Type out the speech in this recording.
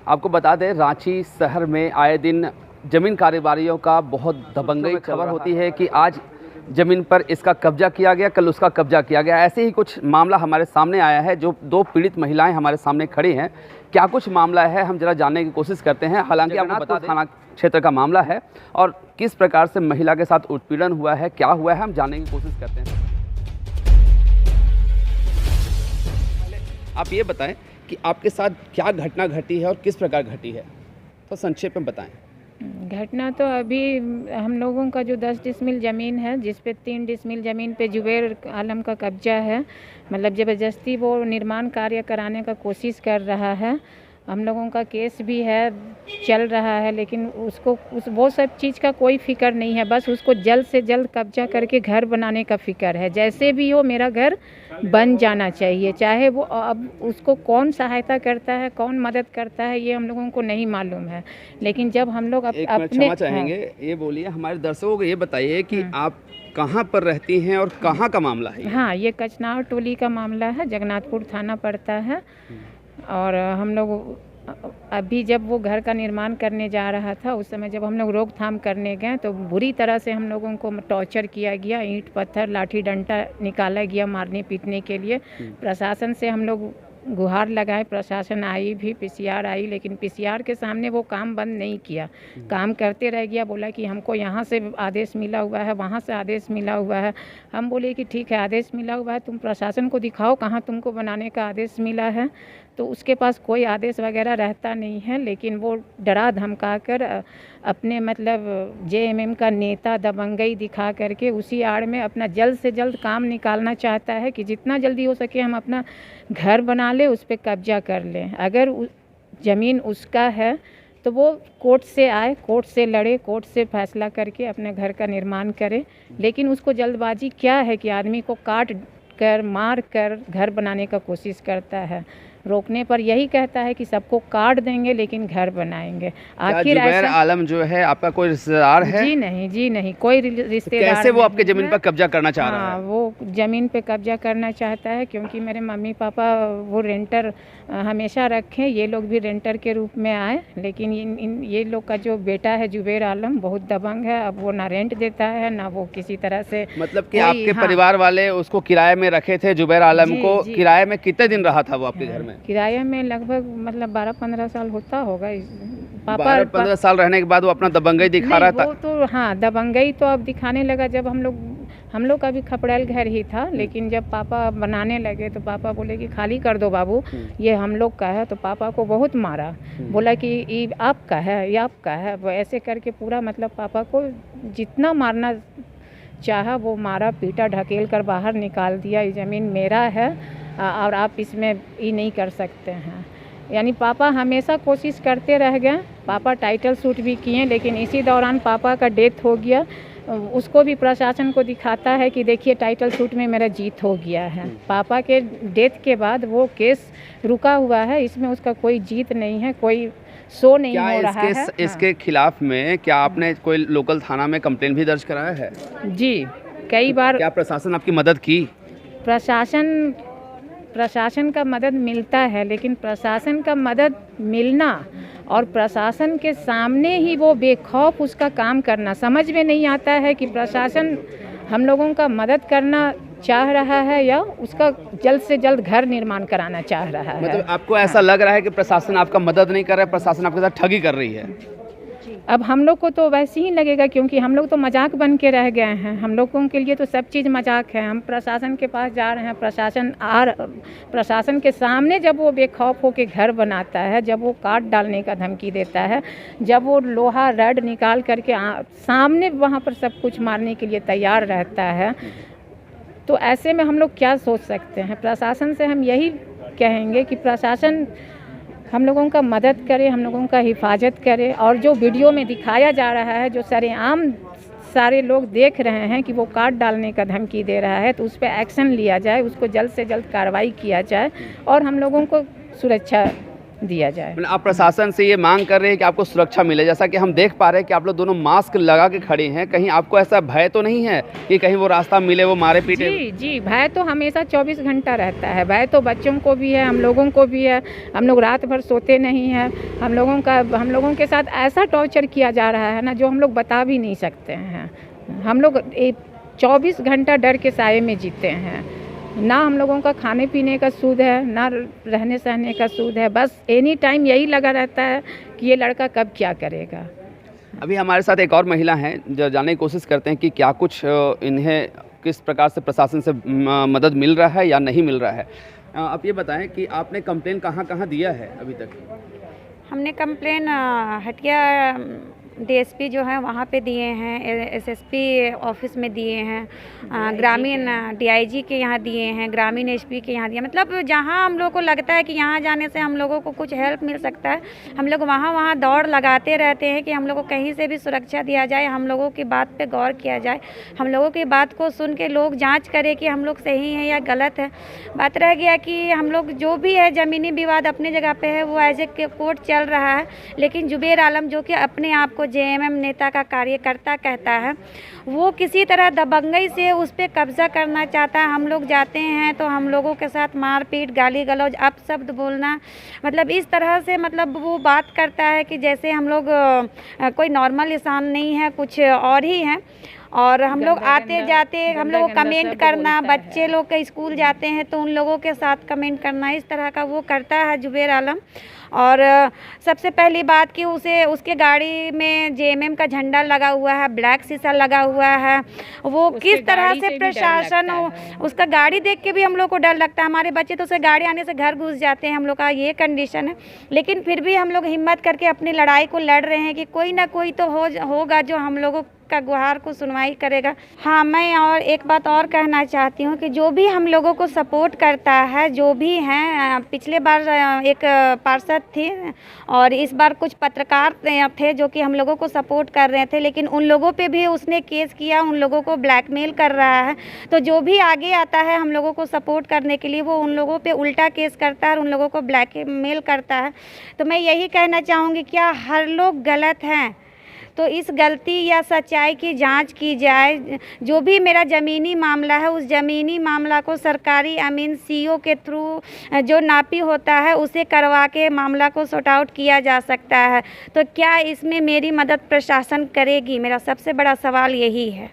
आपको बता दें, रांची शहर में आए दिन ज़मीन कारोबारियों का बहुत दबंगई खबर होती है कि आज ज़मीन पर इसका कब्जा किया गया, कल उसका कब्जा किया गया। ऐसे ही कुछ मामला हमारे सामने आया है। जो दो पीड़ित महिलाएं हमारे सामने खड़ी हैं, क्या कुछ मामला है हम जरा जानने की कोशिश करते हैं। हालांकि आपको बता दें, थाना क्षेत्र का मामला है और किस प्रकार से महिला के साथ उत्पीड़न हुआ है, क्या हुआ है, हम जानने की कोशिश करते हैं। आप ये बताएं कि आपके साथ क्या घटना घटी है और किस प्रकार घटी है, तो संक्षेप में बताएं। घटना तो अभी हम लोगों का जो 10 डिसमिल ज़मीन है, जिस पे 3 डिसमिल ज़मीन पे जुबैर आलम का कब्जा है, मतलब ज़बरदस्ती वो निर्माण कार्य कराने का कोशिश कर रहा है। हम लोगों का केस भी है, चल रहा है, लेकिन उसको वो सब चीज़ का कोई फ़िक्र नहीं है। बस उसको जल्द से जल्द कब्जा करके घर बनाने का फ़िक्र है। जैसे भी हो मेरा घर बन जाना चाहिए, चाहे वो अब उसको कौन सहायता करता है, कौन मदद करता है, ये हम लोगों को नहीं मालूम है। लेकिन जब हम लोग अपने क्षमा चाहेंगे, ये बोलिए हमारे दर्शकों को ये बताइए कि आप कहाँ पर रहती हैं और कहाँ का मामला है? हाँ, ये कचनाव टोली का मामला है, जगन्नाथपुर थाना पड़ता है। और हम लोग अभी जब वो घर का निर्माण करने जा रहा था, उस समय जब हम लोग रोकथाम करने गए तो बुरी तरह से हम लोगों को टॉर्चर किया गया। ईंट पत्थर लाठी डंडा निकाला गया मारने पीटने के लिए। प्रशासन से हम लोग गुहार लगाए, प्रशासन आई भी, पीसीआर आई, लेकिन पीसीआर के सामने वो काम बंद नहीं किया, काम करते रह गया। बोला कि हमको यहाँ से आदेश मिला हुआ है, वहाँ से आदेश मिला हुआ है। हम बोले कि ठीक है, आदेश मिला हुआ है, तुम प्रशासन को दिखाओ कहाँ तुमको बनाने का आदेश मिला है। तो उसके पास कोई आदेश वगैरह रहता नहीं है, लेकिन वो डरा धमका कर अपने मतलब जेएमएम का नेता दबंगई दिखा करके उसी आड़ में अपना जल्द से जल्द काम निकालना चाहता है कि जितना जल्दी हो सके हम अपना घर बना ले, उस पर कब्जा कर लें। अगर ज़मीन उसका है तो वो कोर्ट से आए, कोर्ट से लड़े, कोर्ट से फैसला करके अपने घर का निर्माण करे। लेकिन उसको जल्दबाजी क्या है कि आदमी को काट कर मार कर घर बनाने का कोशिश करता है। रोकने पर यही कहता है कि सबको काट देंगे लेकिन घर बनाएंगे। आखिर जुबैर आलम जो है आपका कोई रिश्तेदार है? जी नहीं, कोई रिश्तेदार। कैसे वो आपके ज़मीन पर कब्जा करना चाह रहा है? वो ज़मीन पे कब्जा करना चाहता है क्योंकि मेरे मम्मी पापा वो रेंटर हमेशा रखे, ये लोग भी रेंटर के रूप में आए। लेकिन ये लोग का जो बेटा है जुबैर आलम बहुत दबंग है। अब वो ना रेंट देता है, ना वो किसी तरह से, मतलब कि आपके परिवार वाले उसको किराए में रखे थे जुबैर आलम को। किराए में कितने दिन रहा था वो आपके घर में? किराए में लगभग मतलब 12-15 साल होता होगा। पापा 12-15 साल रहने के बाद वो अपना दबंगई दिखा रहा था। वो तो हाँ, दबंगई तो अब दिखाने लगा जब हम लोग का भी खपड़ेल घर ही था। लेकिन जब पापा बनाने लगे तो पापा बोले कि खाली कर दो बाबू, ये हम लोग का है। तो पापा को बहुत मारा, बोला कि ये आपका है, ये आपका है। वो ऐसे करके पूरा मतलब पापा को जितना मारना चाहा वो मारा पीटा, ढकेल कर बाहर निकाल दिया। ये ज़मीन मेरा है और आप इसमें ये नहीं कर सकते हैं। यानी पापा हमेशा कोशिश करते रह गए। पापा टाइटल सूट भी किए, लेकिन इसी दौरान पापा का डेथ हो गया। उसको भी प्रशासन को दिखाता है कि देखिए टाइटल सूट में मेरा जीत हो गया है। पापा के डेथ के बाद वो केस रुका हुआ है, इसमें उसका कोई जीत नहीं है, कोई शो नहीं हो रहा है। इसके खिलाफ में क्या आपने कोई लोकल थाना में कंप्लेंट भी दर्ज कराया है? जी, कई बार। क्या प्रशासन आपकी मदद की? प्रशासन का मदद मिलता है, लेकिन प्रशासन का मदद मिलना और प्रशासन के सामने ही वो बेखौफ उसका काम करना समझ में नहीं आता है कि प्रशासन हम लोगों का मदद करना चाह रहा है या उसका जल्द से जल्द घर निर्माण कराना चाह रहा है। मतलब आपको ऐसा लग रहा है कि प्रशासन आपका मदद नहीं कर रहा है, प्रशासन आपके साथ ठगी कर रही है? अब हम लोग को तो वैसे ही लगेगा, क्योंकि हम लोग तो मजाक बन के रह गए हैं। हम लोगों के लिए तो सब चीज़ मजाक है। हम प्रशासन के पास जा रहे हैं, प्रशासन के सामने जब वो बेखौफ होकर घर बनाता है, जब वो काट डालने का धमकी देता है, जब वो लोहा रड निकाल करके सामने वहाँ पर सब कुछ मारने के लिए तैयार रहता है, तो ऐसे में हम लोग क्या सोच सकते हैं। प्रशासन से हम यही कहेंगे कि प्रशासन हम लोगों का मदद करे, हम लोगों का हिफाजत करे। और जो वीडियो में दिखाया जा रहा है, जो सरेआम सारे लोग देख रहे हैं कि वो काट डालने का धमकी दे रहा है, तो उस पर एक्शन लिया जाए, उसको जल्द से जल्द कार्रवाई किया जाए और हम लोगों को सुरक्षा दिया जाए। मतलब आप प्रशासन से ये मांग कर रहे हैं कि आपको सुरक्षा मिले, जैसा कि हम देख पा रहे हैं कि आप लोग दोनों मास्क लगा के खड़े हैं, कहीं आपको ऐसा भय तो नहीं है कि कहीं वो रास्ता मिले, वो मारे पीटे? जी जी, भय तो हमेशा 24 घंटा रहता है। भय तो बच्चों को भी है, हम लोगों को भी है। हम लोग रात भर सोते नहीं हैं। हम लोगों के साथ ऐसा टॉर्चर किया जा रहा है ना, जो हम लोग बता भी नहीं सकते हैं। हम लोग 24 घंटा डर के साए में जीते हैं। ना हम लोगों का खाने पीने का सूद है, ना रहने सहने का सूद है। बस एनी टाइम यही लगा रहता है कि ये लड़का कब क्या करेगा। अभी हमारे साथ एक और महिला हैं जो जानने की कोशिश करते हैं कि क्या कुछ इन्हें किस प्रकार से प्रशासन से मदद मिल रहा है या नहीं मिल रहा है। आप ये बताएं कि आपने कंप्लेन कहाँ कहाँ दिया है अभी तक? हमने कंप्लेन हटिया डीएसपी जो है वहाँ पे दिए हैं, एसएसपी ऑफिस में दिए हैं, ग्रामीण डीआईजी के यहाँ दिए हैं, ग्रामीण एसपी के यहाँ दिए। मतलब जहाँ हम लोग को लगता है कि यहाँ जाने से हम लोगों को कुछ हेल्प मिल सकता है, हम लोग वहाँ दौड़ लगाते रहते हैं कि हम लोग को कहीं से भी सुरक्षा दिया जाए, हम लोगों की बात पे गौर किया जाए, हम लोगों की बात को सुन के लोग जाँच करें कि हम लोग सही हैं या गलत है। बात रह गया कि हम लोग जो भी है ज़मीनी विवाद अपने जगह पे है, वो एज ए कोर्ट चल रहा है, लेकिन जुबेर आलम जो कि अपने आप को जेएमएम नेता का कार्यकर्ता कहता है, वो किसी तरह दबंगई से उस पर कब्जा करना चाहता है। हम लोग जाते हैं तो हम लोगों के साथ मारपीट, गाली गलौज, अपशब्द बोलना, मतलब इस तरह से मतलब वो बात करता है कि जैसे हम लोग कोई नॉर्मल इंसान नहीं है, कुछ और ही हैं। और हम लोग आते जाते हम लोग को कमेंट करना, बच्चे लोग के स्कूल जाते हैं तो उन लोगों के साथ कमेंट करना, इस तरह का वो करता है जुबेर आलम। और सबसे पहली बात कि उसके गाड़ी में जेएमएम का झंडा लगा हुआ है, ब्लैक शीशा लगा हुआ है। वो किस तरह से प्रशासन, उसका गाड़ी देख के भी हम लोग को डर लगता है। हमारे बच्चे तो उसे गाड़ी आने से घर घुस जाते हैं, हम लोग का ये कंडीशन है। लेकिन फिर भी हम लोग हिम्मत करके अपनी लड़ाई को लड़ रहे हैं कि कोई ना कोई तो होगा जो हम लोगों का गुहार को सुनवाई करेगा। हाँ, मैं और एक बात और कहना चाहती हूँ कि जो भी हम लोगों को सपोर्ट करता है, जो भी हैं, पिछले बार एक पार्षद थे और इस बार कुछ पत्रकार थे जो कि हम लोगों को सपोर्ट कर रहे थे, लेकिन उन लोगों पे भी उसने केस किया, उन लोगों को ब्लैकमेल कर रहा है। तो जो भी आगे आता है हम लोगों को सपोर्ट करने के लिए, वो उन लोगों पे उल्टा केस करता है और उन लोगों को ब्लैकमेल करता है। तो मैं यही कहना चाहूँगी, क्या हर लोग गलत हैं? तो इस गलती या सच्चाई की जांच की जाए। जो भी मेरा ज़मीनी मामला है, उस ज़मीनी मामला को सरकारी अमीन सीओ के थ्रू जो नापी होता है उसे करवा के मामला को सॉर्ट आउट किया जा सकता है। तो क्या इसमें मेरी मदद प्रशासन करेगी? मेरा सबसे बड़ा सवाल यही है।